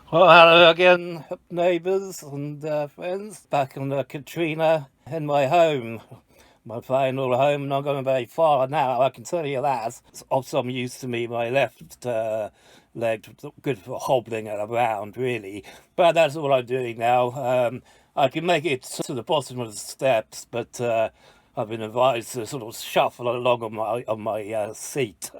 Well, hello again, neighbours and friends. Back on the Katrina in my home, my final home. Not going very far now, I can tell you that. It's of some use to me. My left leg, good for hobbling around, really. But that's all I'm doing now. I can make it to the bottom of the steps, but I've been advised to sort of shuffle along on my seat.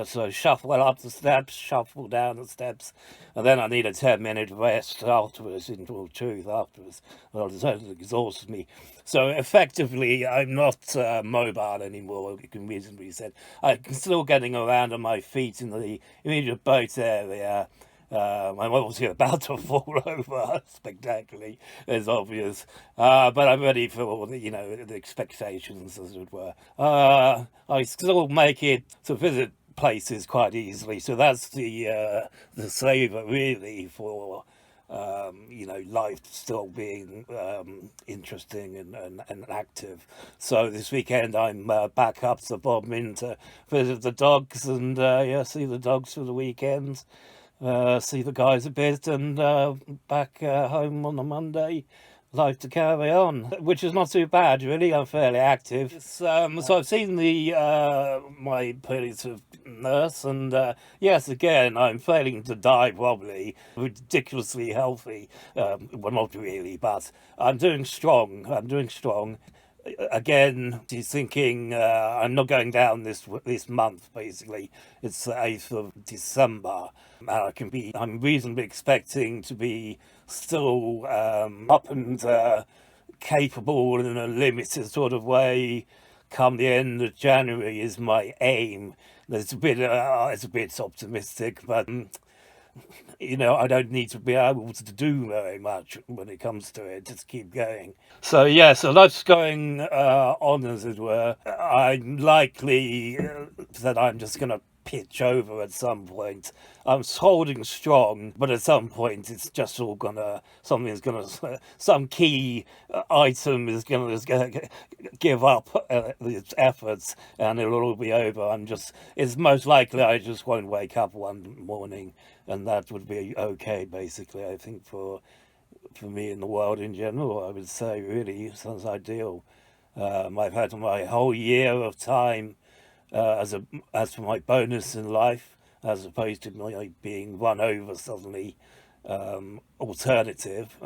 So shuffle up the steps, shuffle down the steps, and then I need a 10-minute rest afterwards. In all truth, afterwards, well, it totally exhausts me. So effectively, I'm not mobile anymore. You can reasonably said I'm still getting around on my feet in the immediate boat area. I'm obviously about to fall over spectacularly, as obvious. But I'm ready for the expectations, as it were. I still make it to visit places quite easily, so that's the savour really for life still being interesting and active. So this weekend I'm back up to Bodmin to visit the dogs and see the dogs for the weekend. See the guys a bit and back home on the Monday. Life to carry on, which is not too bad really. I'm fairly active. So I've seen the my palliative nurse, and yes, again, I'm failing to die probably. Ridiculously healthy. Well, not really, but I'm doing strong. I'm doing strong. Again, she's thinking I'm not going down this month. Basically, it's the 8th of December. I'm reasonably expecting to be still up and capable in a limited sort of way. Come the end of January is my aim. It's a bit optimistic, but I don't need to be able to do very much when it comes to it. Just keep going. So yeah, so life's going on, as it were. I'm likely that I'm just going to pitch over at some point. I'm holding strong, but at some point it's just all gonna, some key item is gonna give up its efforts, and it'll all be over. It's most likely I just won't wake up one morning, and that would be okay. Basically, I think for me in the world in general, I would say really sounds ideal. I've had my whole year of time as for my bonus in life, as opposed to my being run over suddenly. Alternative.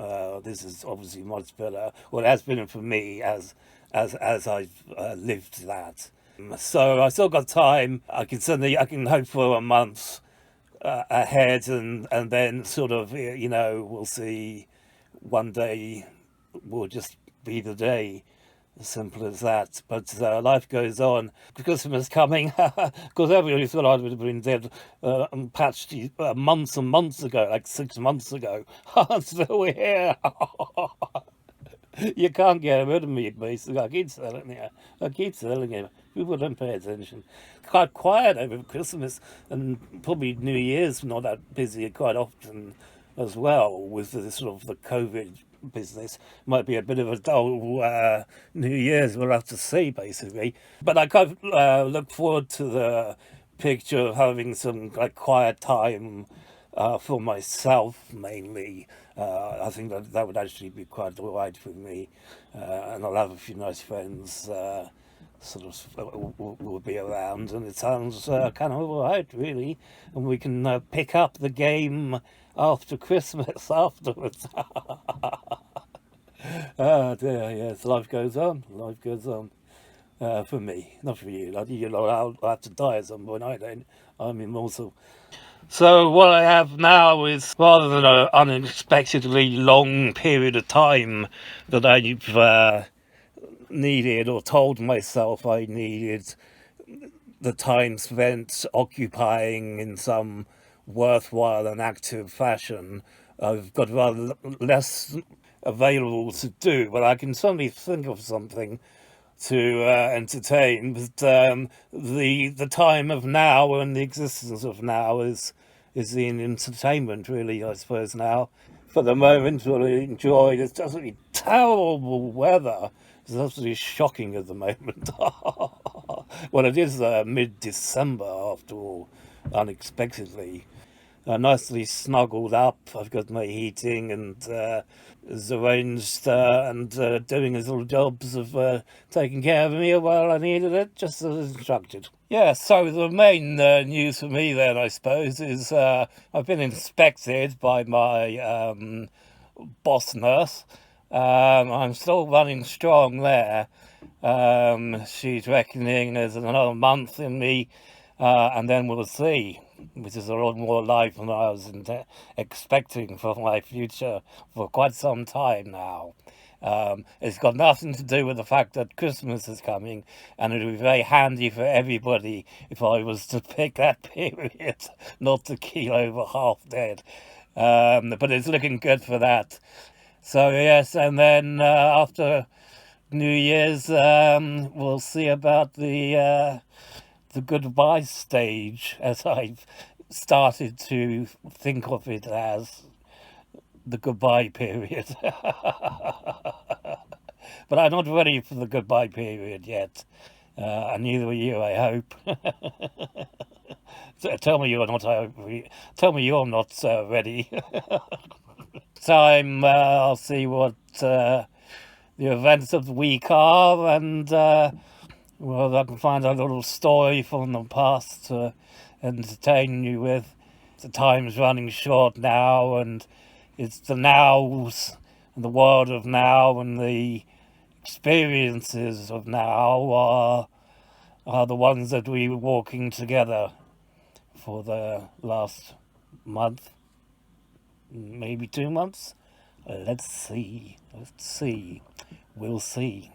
This is obviously much better. Well, it has been for me as I've lived that. So I still got time. I can hope for a month ahead, and then sort of we'll see. One day will just be the day. As simple as that. But life goes on. Christmas coming. Because everybody thought I would have been dead and patched months and months ago, like 6 months ago. I'm still here. You can't get rid of me, basically. I keep telling you. I keep telling you. People don't pay attention. Quite quiet over Christmas, and probably New Year's not that busy quite often as well, with the sort of the COVID business. Might be a bit of a dull New Year's. We'll have to see, basically. But I kind of look forward to the picture of having some like quiet time for myself mainly. I think that would actually be quite all right for me, and I'll have a few nice friends. Sort of will be around, and it sounds kind of all right, really. And we can pick up the game after Christmas afterwards. Ah, dear, yes, life goes on. Life goes on. For me, not for you. Like, I'll have to die at some point. I don't. I'm immortal. So what I have now is rather than an unexpectedly long period of time that I've needed or told myself I needed, the time spent occupying in some worthwhile and active fashion. I've got rather less available to do, but I can certainly think of something to entertain. But the time of now and the existence of now is in entertainment, really. I suppose now, for the moment, we'll enjoy this absolutely terrible weather. It's absolutely shocking at the moment. Well, it is mid-December after all, unexpectedly. nicely snuggled up. I've got my heating and is arranged and doing his little jobs of taking care of me while I needed it, just as instructed. Yeah, so the main news for me then, I suppose, is I've been inspected by my boss nurse. I'm still running strong there. She's reckoning there's another month in me, and then we'll see, which is a lot more life than I was expecting for my future for quite some time now. It's got nothing to do with the fact that Christmas is coming, and it would be very handy for everybody if I was to pick that period, not to keel over half dead. But it's looking good for that. So yes, and then after New Year's, we'll see about the goodbye stage, as I've started to think of it as the goodbye period. But I'm not ready for the goodbye period yet, and neither are you, I hope. Tell me you're not. Tell me you're not ready. Time, I'll see what the events of the week are, and well, I can find a little story from the past to entertain you with. The time's running short now, and it's the nows and the world of now and the experiences of now are the ones that we were walking together for the last month, maybe 2 months. Let's see. We'll see.